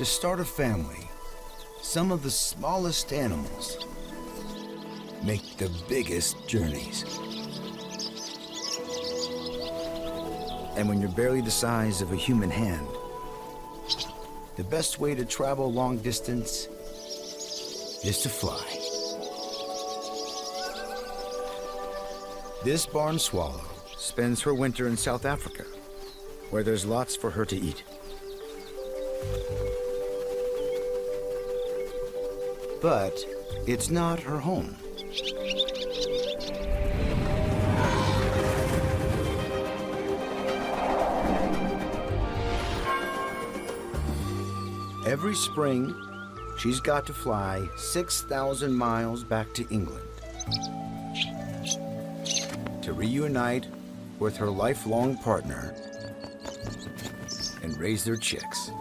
To start a family, some of the smallest animals make the biggest journeys. And when you're barely the size of a human hand, the best way to travel long distance is to fly. This barn swallow spends her winter in South Africa, where there's lots for her to eat. But it's not her home. Every spring, she's got to fly 6,000 miles back to England to reunite with her lifelong partner and raise their chicks.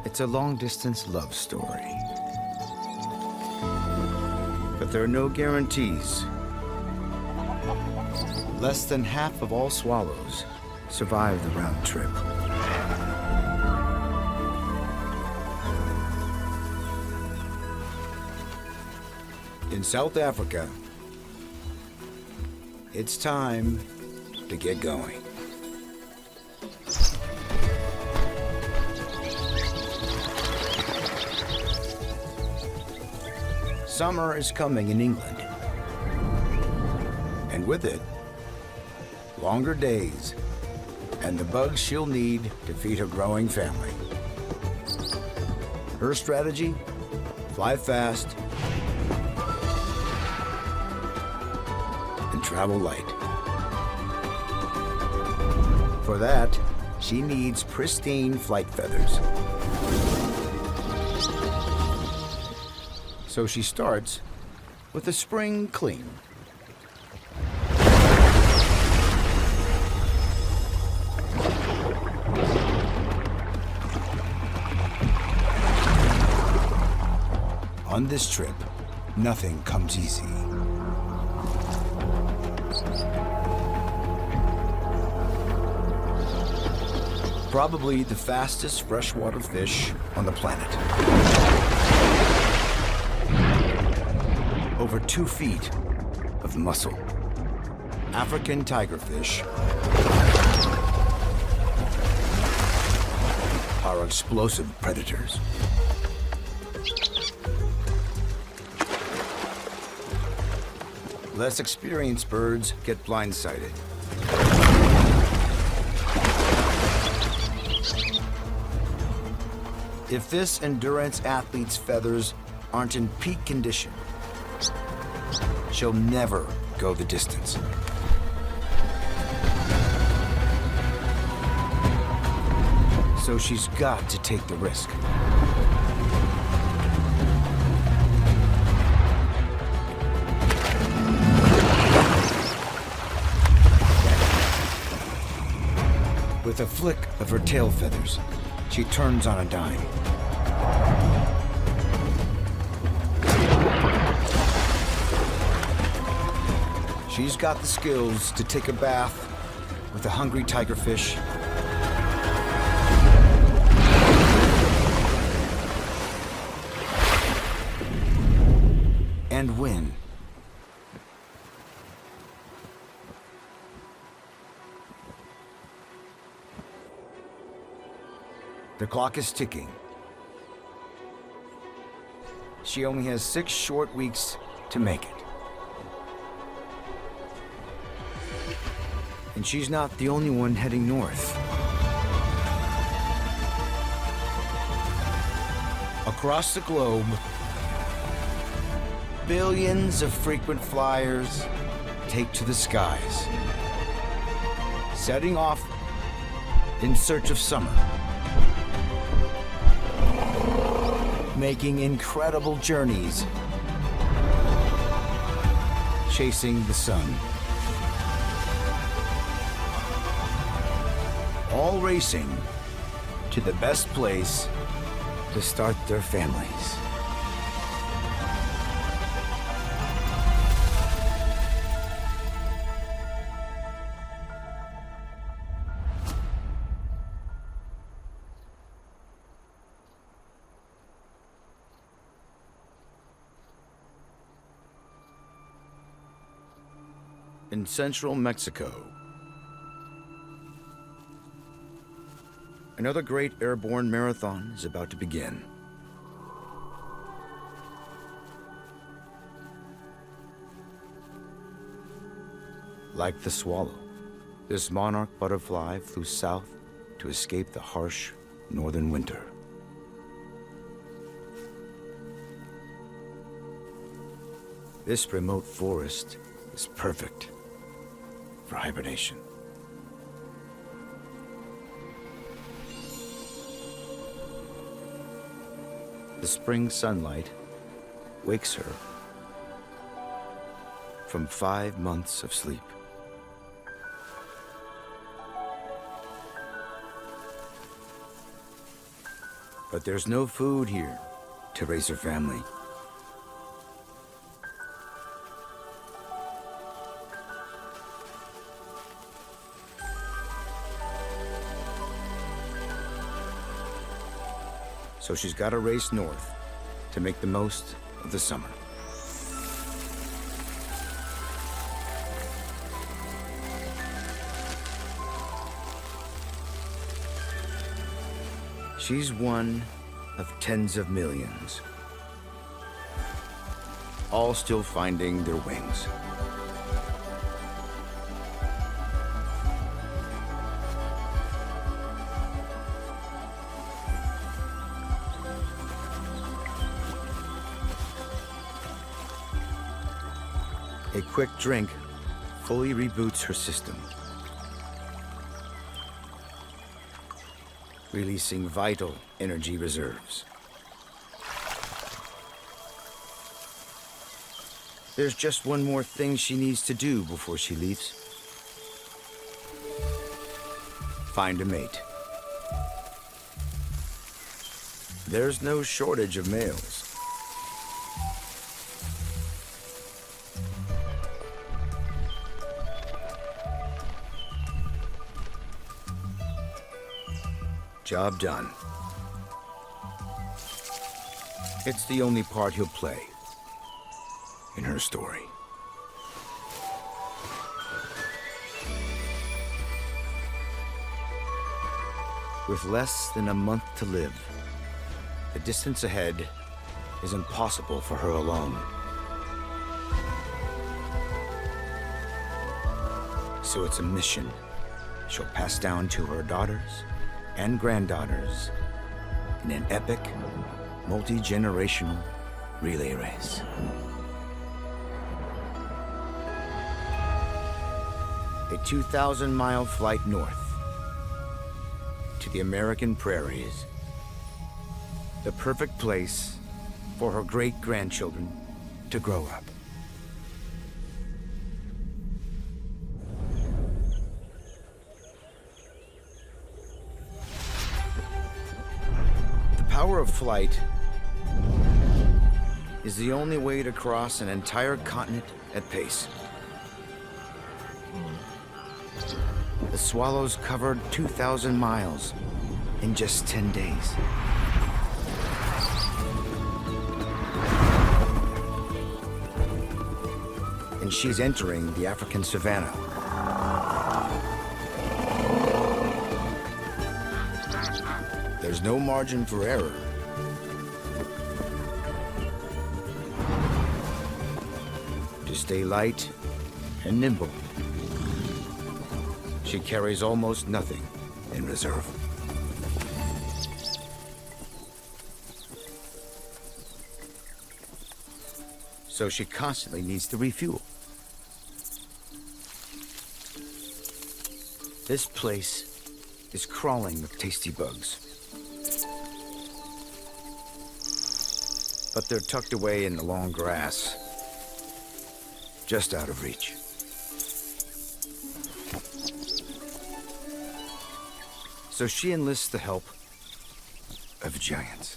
It's a long-distance love story. But there are no guarantees. Less than half of all swallows survive the round trip. In South Africa, it's time to get going. Summer is coming in England, and with it, longer days and the bugs she'll need to feed her growing family. Her strategy? Fly fast and travel light. For that, she needs pristine flight feathers. So she starts with a spring clean. On this trip, nothing comes easy. Probably the fastest freshwater fish on the planet. Over 2 feet of muscle. African tigerfish are explosive predators. Less experienced birds get blindsided. If this endurance athlete's feathers aren't in peak condition, she'll never go the distance. So she's got to take the risk. With a flick of her tail feathers, she turns on a dime. She's got the skills to take a bath with a hungry tigerfish and win. The clock is ticking. She only has 6 short weeks to make it. And she's not the only one heading north. Across the globe, billions of frequent flyers take to the skies, setting off in search of summer, making incredible journeys, chasing the sun. All racing to the best place to start their families. In central Mexico, another great airborne marathon is about to begin. Like the swallow, this monarch butterfly flew south to escape the harsh northern winter. This remote forest is perfect for hibernation. The spring sunlight wakes her from 5 months of sleep. But there's no food here to raise her family. So she's got to race north to make the most of the summer. She's one of tens of millions, all still finding their wings. A quick drink fully reboots her system, releasing vital energy reserves. There's just one more thing she needs to do before she leaves. Find a mate. There's no shortage of males. Job done. It's the only part he'll play in her story. With less than a month to live, the distance ahead is impossible for her alone. So it's a mission she'll pass down to her daughters and granddaughters in an epic, multi-generational relay race. A 2,000-mile flight north to the American prairies, the perfect place for her great-grandchildren to grow up. The power of flight is the only way to cross an entire continent at pace. The swallows covered 2,000 miles in just 10 days. And she's entering the African savanna. There's no margin for error. To stay light and nimble, she carries almost nothing in reserve. So she constantly needs to refuel. This place is crawling with tasty bugs. But they're tucked away in the long grass, just out of reach. So she enlists the help of giants.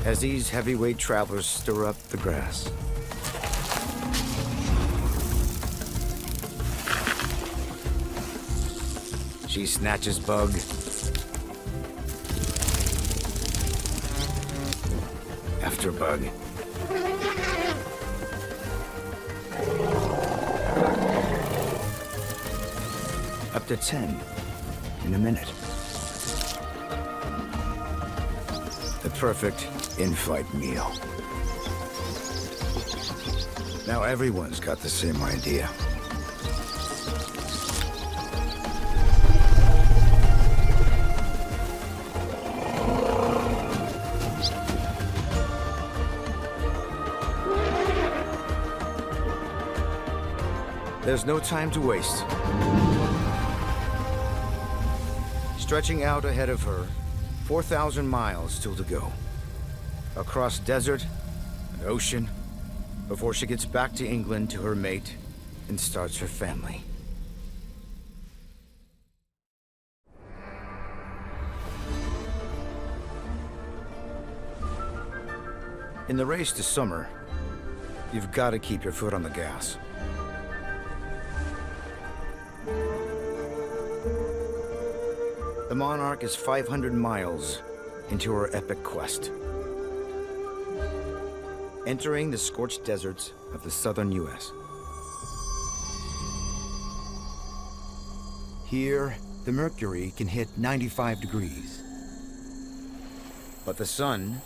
As these heavyweight travelers stir up the grass. She snatches bug monster bug. Up to 10 in a minute. The perfect in-flight meal. Now everyone's got the same idea. There's no time to waste. Stretching out ahead of her, 4,000 miles still to go. Across desert and ocean, before she gets back to England to her mate and starts her family. In the race to summer, you've got to keep your foot on the gas. The Monarch is 500 miles into her epic quest. Entering the scorched deserts of the southern U.S. Here, the mercury can hit 95 degrees. But the sun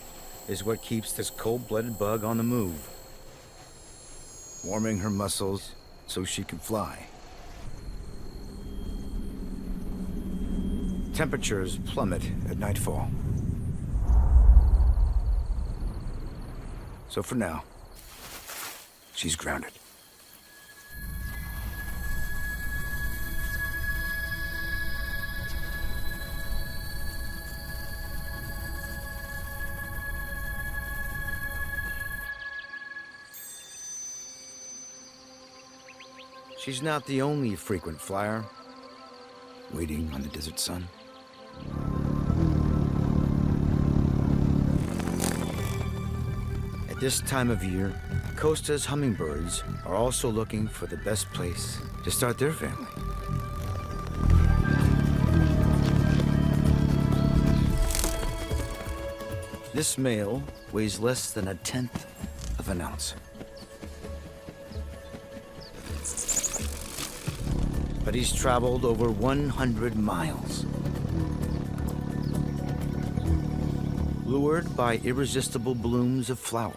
is what keeps this cold-blooded bug on the move, warming her muscles so she can fly. Temperatures plummet at nightfall. So for now, she's grounded. She's not the only frequent flyer waiting on the desert sun. At this time of year, Costa's hummingbirds are also looking for the best place to start their family. This male weighs less than 1/10 of an ounce. But he's traveled over 100 miles. Lured by irresistible blooms of flowers.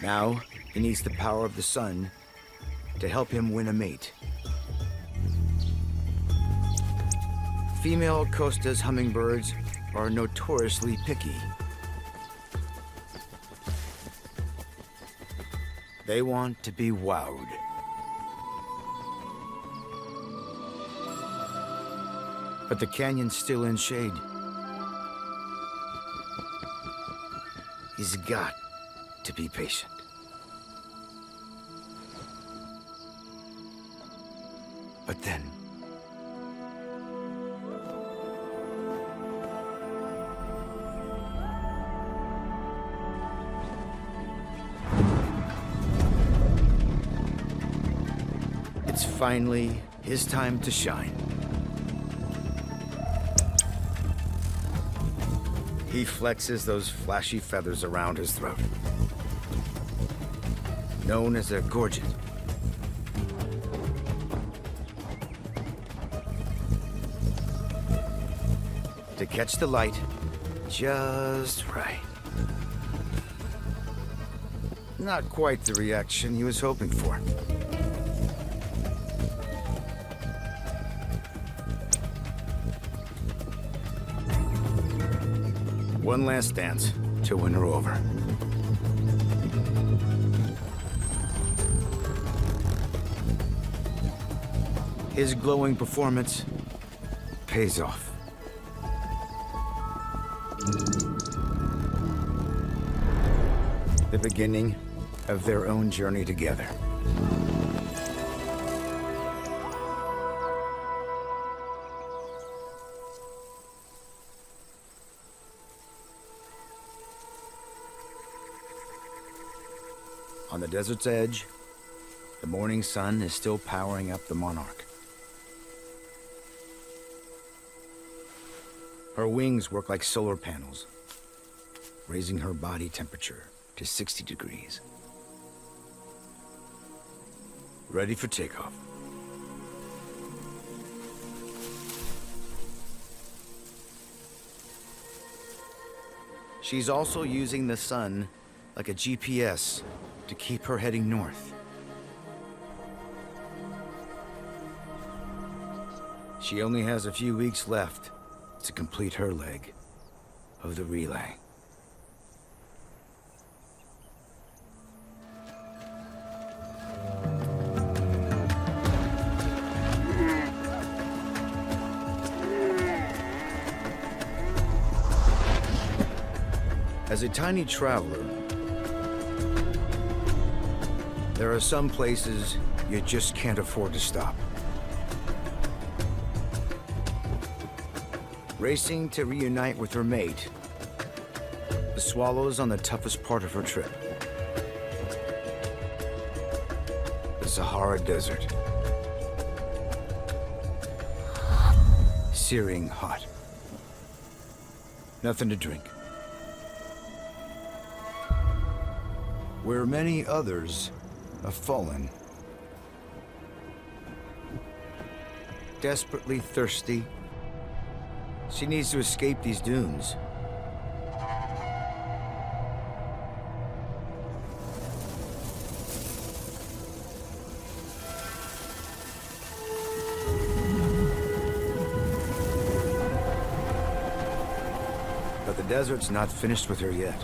Now, he needs the power of the sun to help him win a mate. Female Costa's hummingbirds are notoriously picky. They want to be wowed. But the canyon's still in shade. He's got to be patient. But then, it's finally his time to shine. He flexes those flashy feathers around his throat, known as a gorget. To catch the light just right. Not quite the reaction he was hoping for. One last dance to win her over. His glowing performance pays off. The beginning of their own journey together. On the desert's edge, the morning sun is still powering up the Monarch. Her wings work like solar panels, raising her body temperature to 60 degrees. Ready for takeoff. She's also using the sun like a GPS to keep her heading north. She only has a few weeks left to complete her leg of the relay. As a tiny traveler, there are some places you just can't afford to stop. Racing to reunite with her mate, the swallow's on the toughest part of her trip. The Sahara Desert. Searing hot. Nothing to drink. Where many others have fallen. Desperately thirsty, she needs to escape these dunes. But the desert's not finished with her yet.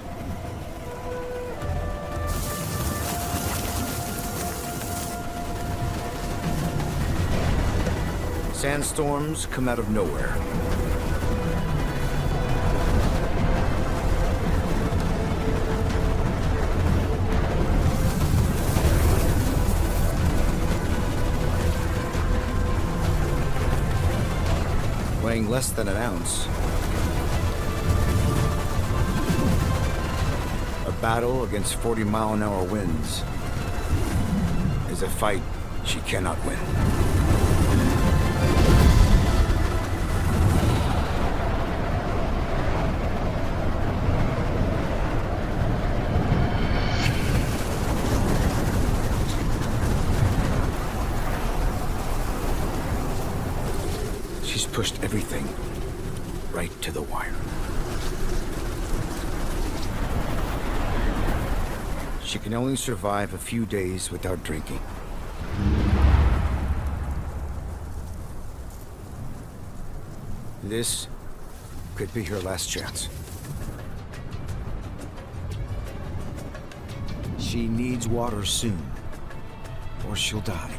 Sandstorms come out of nowhere. Weighing less than an ounce. A battle against 40-mile-an-hour winds is a fight she cannot win. She's pushed everything right to the wire. She can only survive a few days without drinking. This could be her last chance. She needs water soon, or she'll die.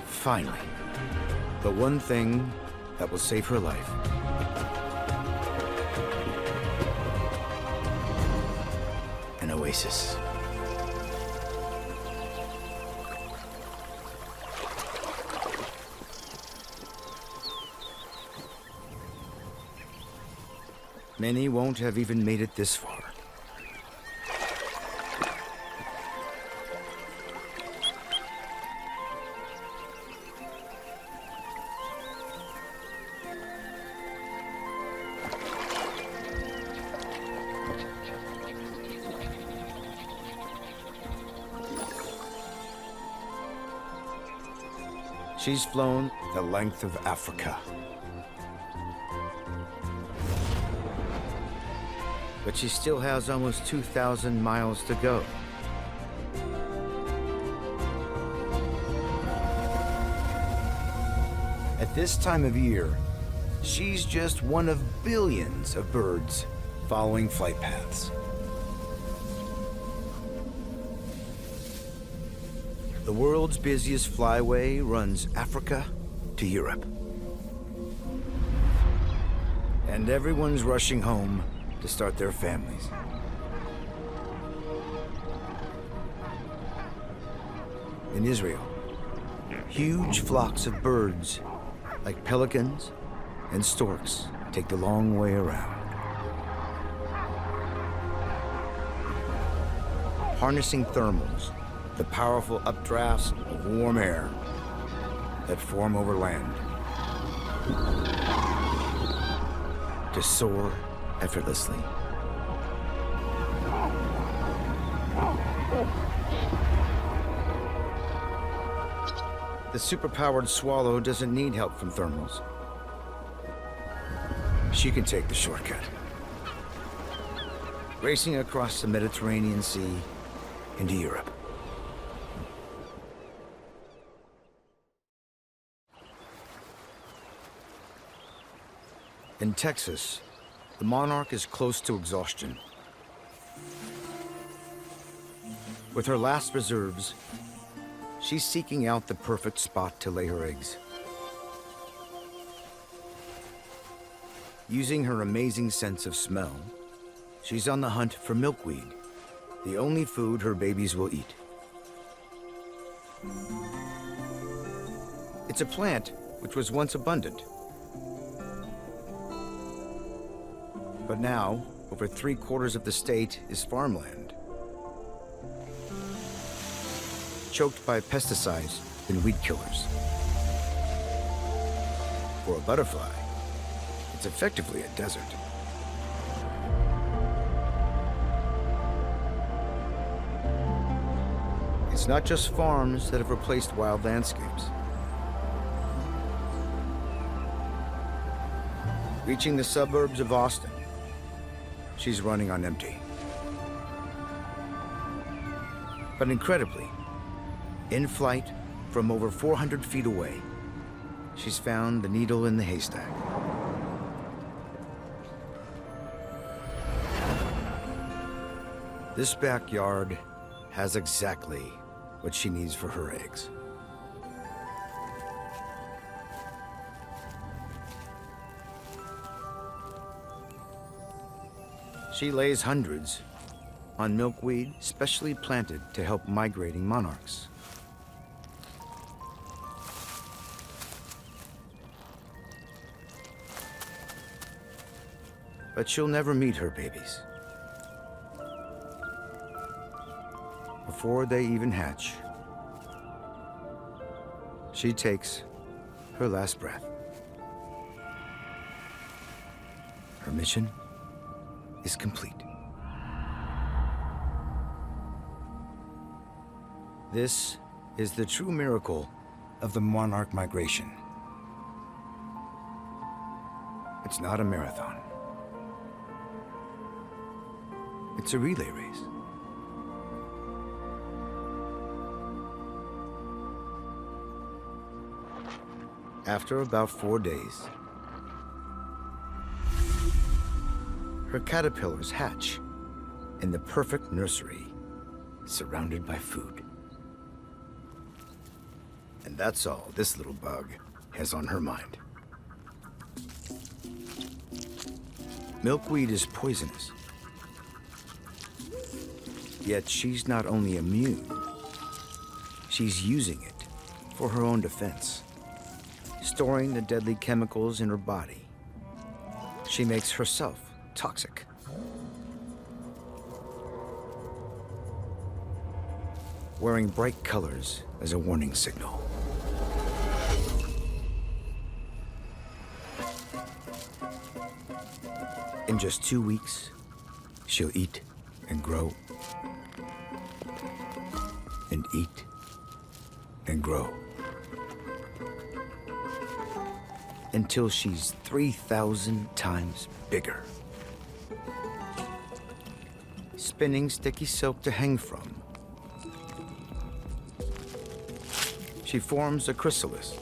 Finally, the one thing that will save her life. An oasis. Many won't have even made it this far. She's flown the length of Africa. But she still has almost 2,000 miles to go. At this time of year, she's just one of billions of birds following flight paths. The world's busiest flyway runs Africa to Europe. And everyone's rushing home to start their families. In Israel, huge flocks of birds, like pelicans and storks take the long way around. Harnessing thermals, the powerful updrafts of warm air that form over land, to soar effortlessly. The superpowered swallow doesn't need help from thermals. She can take the shortcut, racing across the Mediterranean Sea into Europe. In Texas, the Monarch is close to exhaustion. With her last reserves, she's seeking out the perfect spot to lay her eggs. Using her amazing sense of smell, she's on the hunt for milkweed, the only food her babies will eat. It's a plant which was once abundant. But now, over 3/4 of the state is farmland, choked by pesticides and weed killers. For a butterfly, it's effectively a desert. It's not just farms that have replaced wild landscapes. Reaching the suburbs of Austin, she's running on empty. But incredibly, in flight from over 400 feet away, she's found the needle in the haystack. This backyard has exactly what she needs for her eggs. She lays hundreds on milkweed specially planted to help migrating monarchs. But she'll never meet her babies. Before they even hatch, she takes her last breath. Her mission is complete. This is the true miracle of the monarch migration. It's not a marathon. It's a relay race. After about 4 days, her caterpillars hatch in the perfect nursery, surrounded by food. And that's all this little bug has on her mind. Milkweed is poisonous. Yet she's not only immune, she's using it for her own defense, storing the deadly chemicals in her body. She makes herself toxic. Wearing bright colors as a warning signal. In just 2 weeks, she'll eat and grow, and eat and grow, until she's 3,000 times bigger. Spinning sticky silk to hang from, she forms a chrysalis.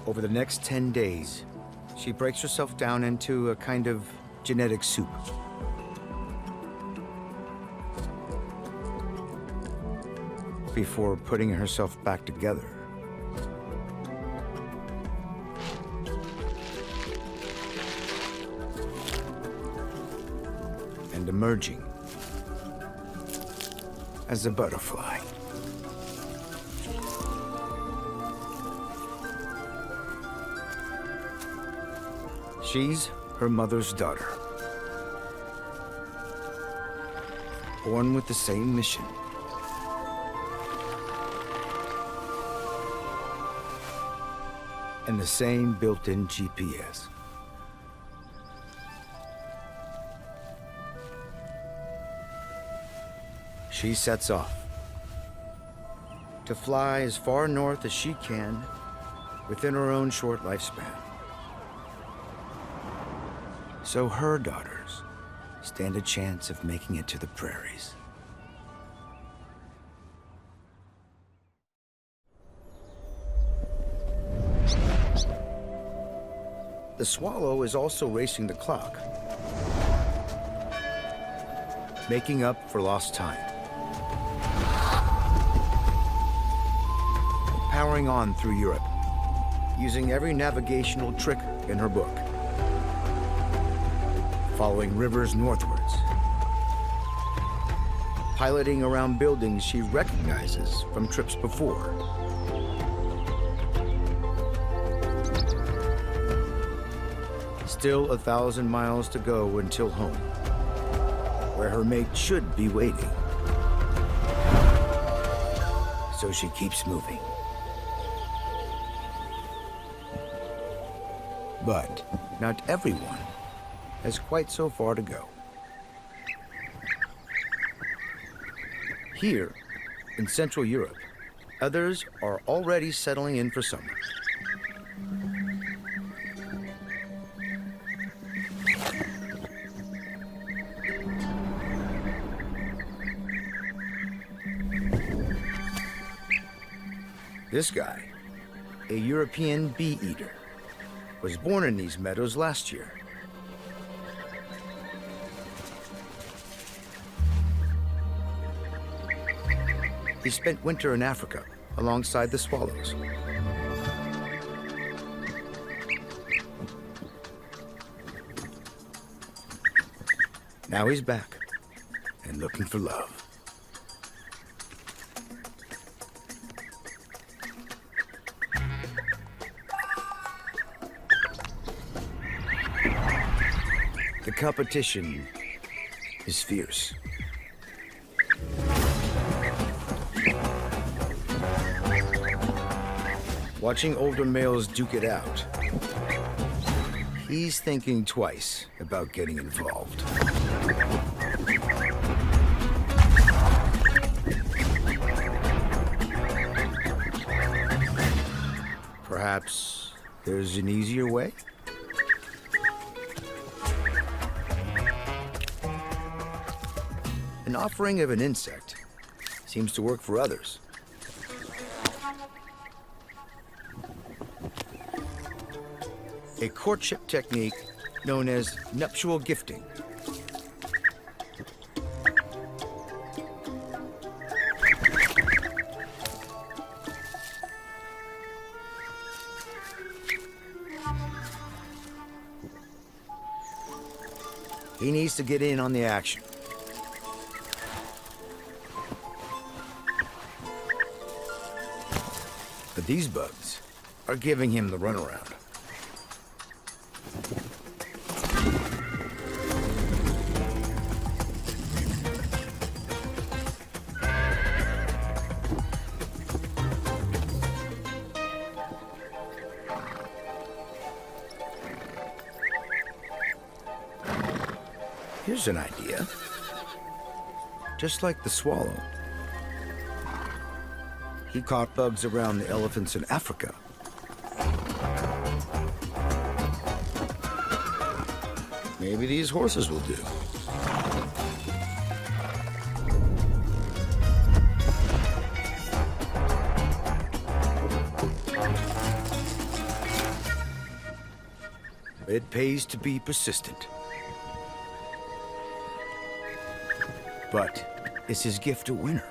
Over the next 10 days, she breaks herself down into a kind of genetic soup. Before putting herself back together. and emerging as a butterfly. She's her mother's daughter, born with the same mission. And the same built-in GPS. She sets off to fly as far north as she can within her own short lifespan, so her daughters stand a chance of making it to the prairies. The swallow is also racing the clock, making up for lost time. Powering on through Europe, using every navigational trick in her book. Following rivers northwards. Piloting around buildings she recognizes from trips before. Still 1,000 miles to go until home, where her mate should be waiting. So she keeps moving. But not everyone has quite so far to go. Here, in Central Europe, others are already settling in for summer. This guy, a European bee eater, was born in these meadows last year. He spent winter in Africa alongside the swallows. Now he's back and looking for love. The competition is fierce. Watching older males duke it out, he's thinking twice about getting involved. Perhaps there's an easier way? An offering of an insect seems to work for others. A courtship technique known as nuptial gifting. He needs to get in on the action. But these bugs are giving him the runaround. Here's an idea. Just like the swallow, he caught bugs around the elephants in Africa. Maybe these horses will do. It pays to be persistent. But is his gift a winner?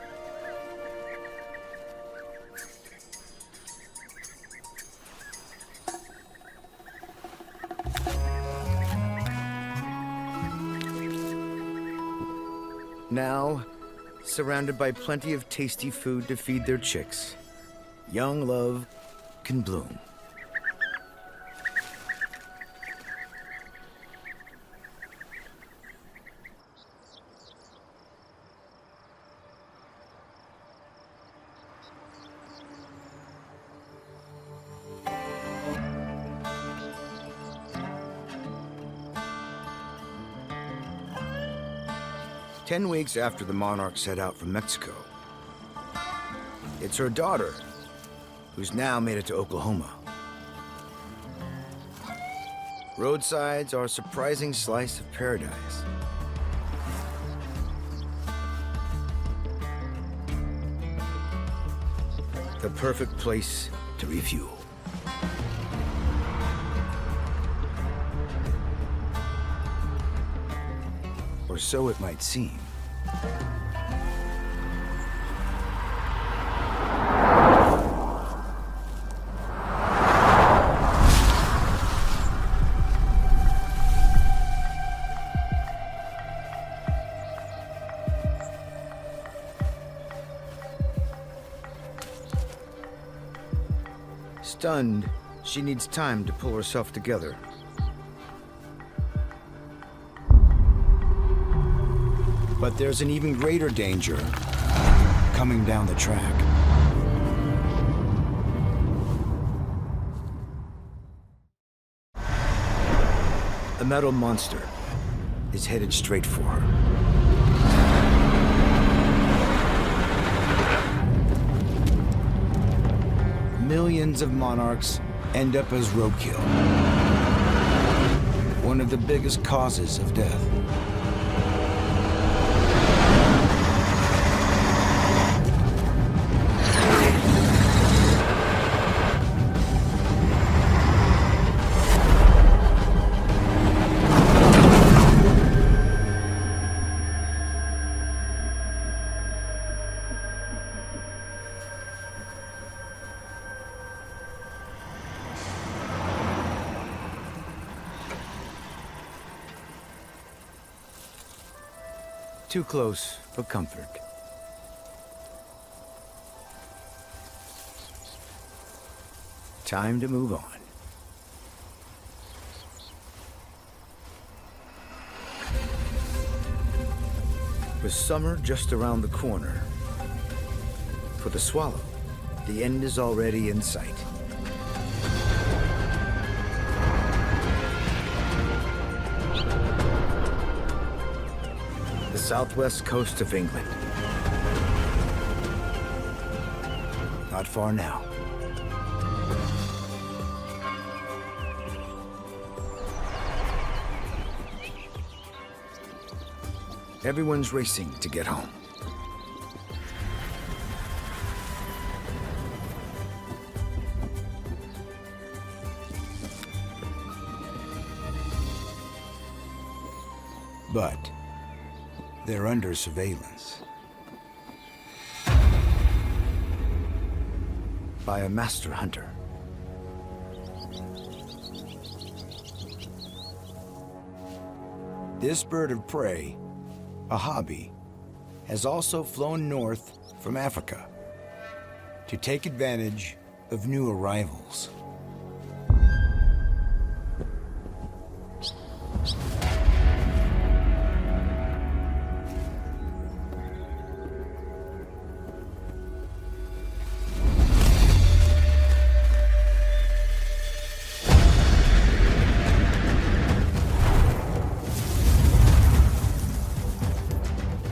now, surrounded by plenty of tasty food to feed their chicks, young love can bloom. Ten weeks after the Monarchs set out from Mexico, it's her daughter, who's now made it to Oklahoma. Roadsides are a surprising slice of paradise. The perfect place to refuel. Or so it might seem. Stunned, she needs time to pull herself together. But there's an even greater danger coming down the track. A metal monster is headed straight for her. Millions of monarchs end up as roadkill. One of the biggest causes of death. Too close for comfort. Time to move on. With summer just around the corner, for the swallow, the end is already in sight. Southwest coast of England. Not far now. Everyone's racing to get home. But they're under surveillance by a master hunter. This bird of prey, a hobby, has also flown north from Africa to take advantage of new arrivals.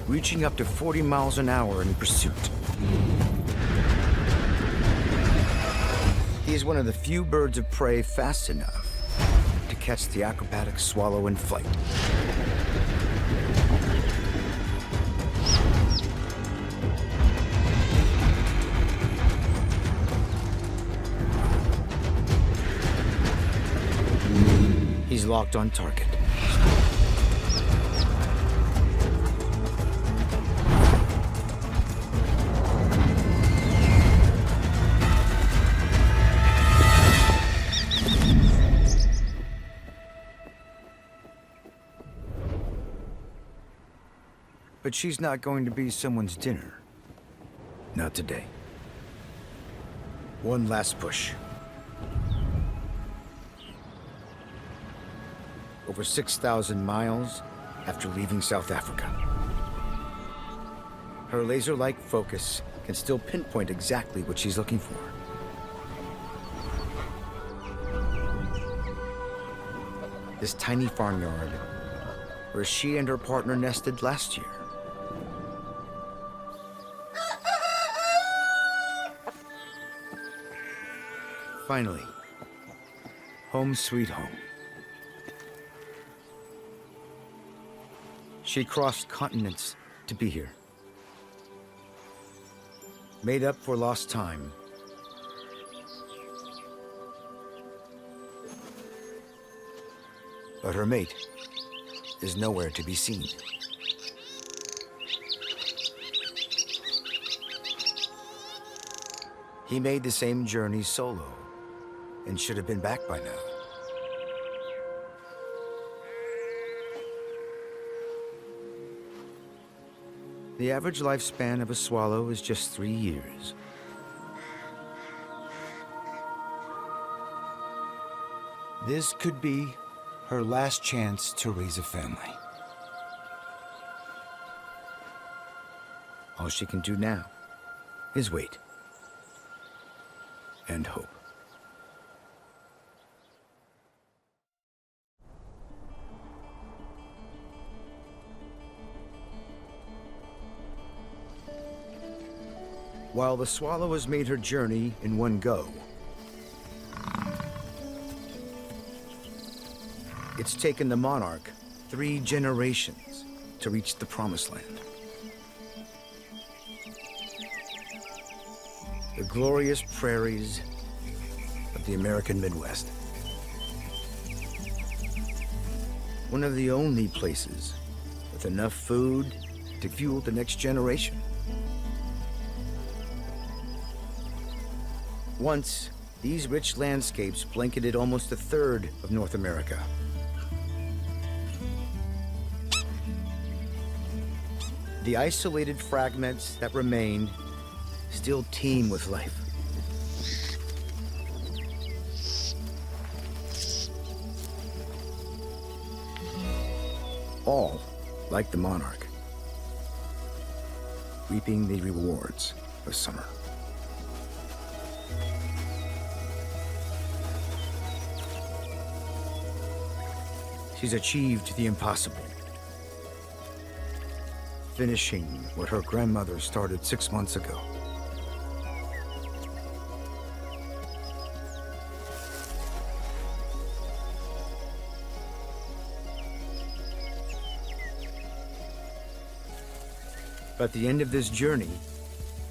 Reaching up to 40 miles an hour in pursuit. He is one of the few birds of prey fast enough to catch the acrobatic swallow in flight. He's locked on target. But she's not going to be someone's dinner. Not today. One last push. Over 6,000 miles after leaving South Africa. Her laser-like focus can still pinpoint exactly what she's looking for. This tiny farmyard where she and her partner nested last year. Finally, home sweet home. She crossed continents to be here. Made up for lost time. But her mate is nowhere to be seen. He made the same journey solo and should have been back by now. The average lifespan of a swallow is just 3 years. This could be her last chance to raise a family. All she can do now is wait and hope. While the swallow has made her journey in one go, it's taken the Monarch 3 generations to reach the promised land. The glorious prairies of the American Midwest. One of the only places with enough food to fuel the next generation. Once, these rich landscapes blanketed almost a third of North America. The isolated fragments that remain still teem with life. All, like the Monarch, reaping the rewards of summer. She's achieved the impossible, finishing what her grandmother started 6 months ago. But the end of this journey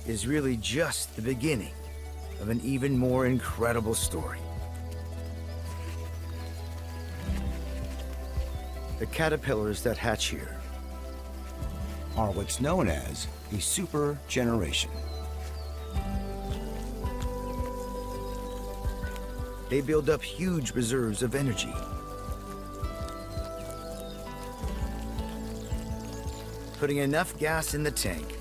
is really just the beginning of an even more incredible story. The caterpillars that hatch here are what's known as a super generation. They build up huge reserves of energy. Putting enough gas in the tank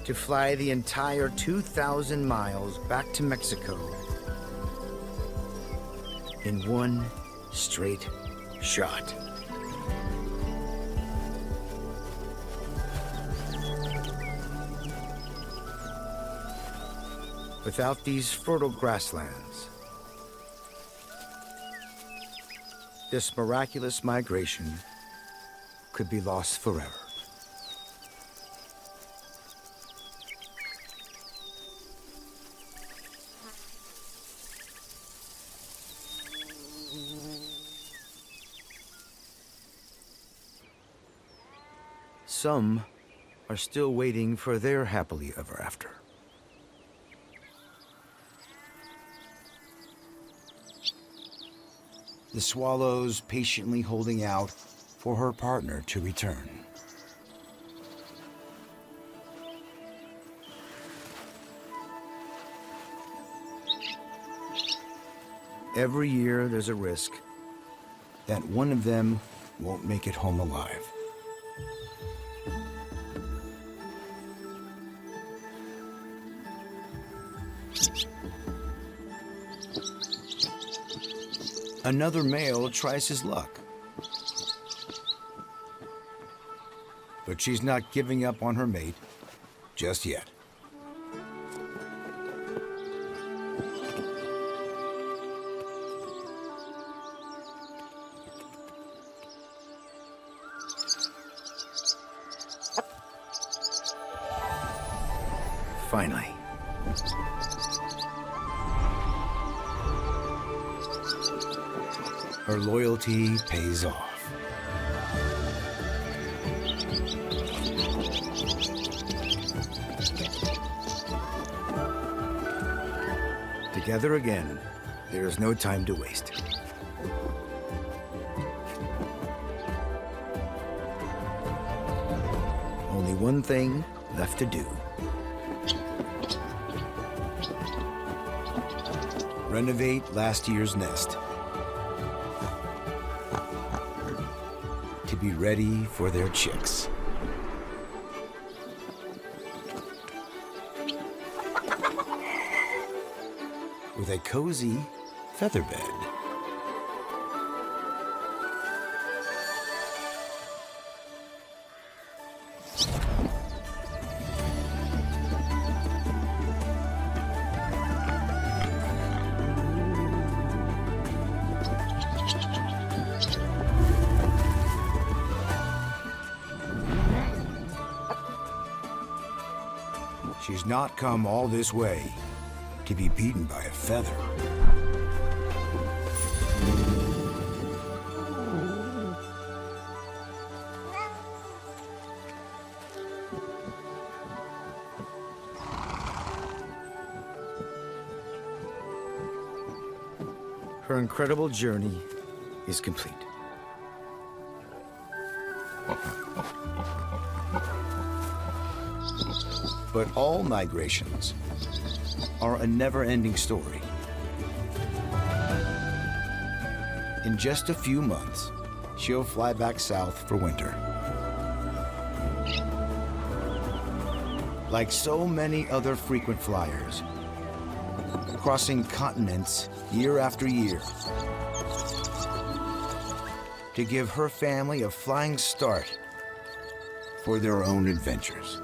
to fly the entire 2,000 miles back to Mexico in one straight shot. Without these fertile grasslands, this miraculous migration could be lost forever. Some are still waiting for their happily ever after. The swallow's patiently holding out for her partner to return. Every year there's a risk that one of them won't make it home alive. Another male tries his luck. But she's not giving up on her mate just yet. Finally. Her loyalty pays off. Together again, there is no time to waste. Only one thing left to do. Renovate last year's nest to be ready for their chicks. With a cozy feather bed. She's not come all this way to be beaten by a feather. Her incredible journey is complete. But all migrations are a never-ending story. In just a few months, she'll fly back south for winter. Like so many other frequent flyers, crossing continents year after year to give her family a flying start for their own adventures.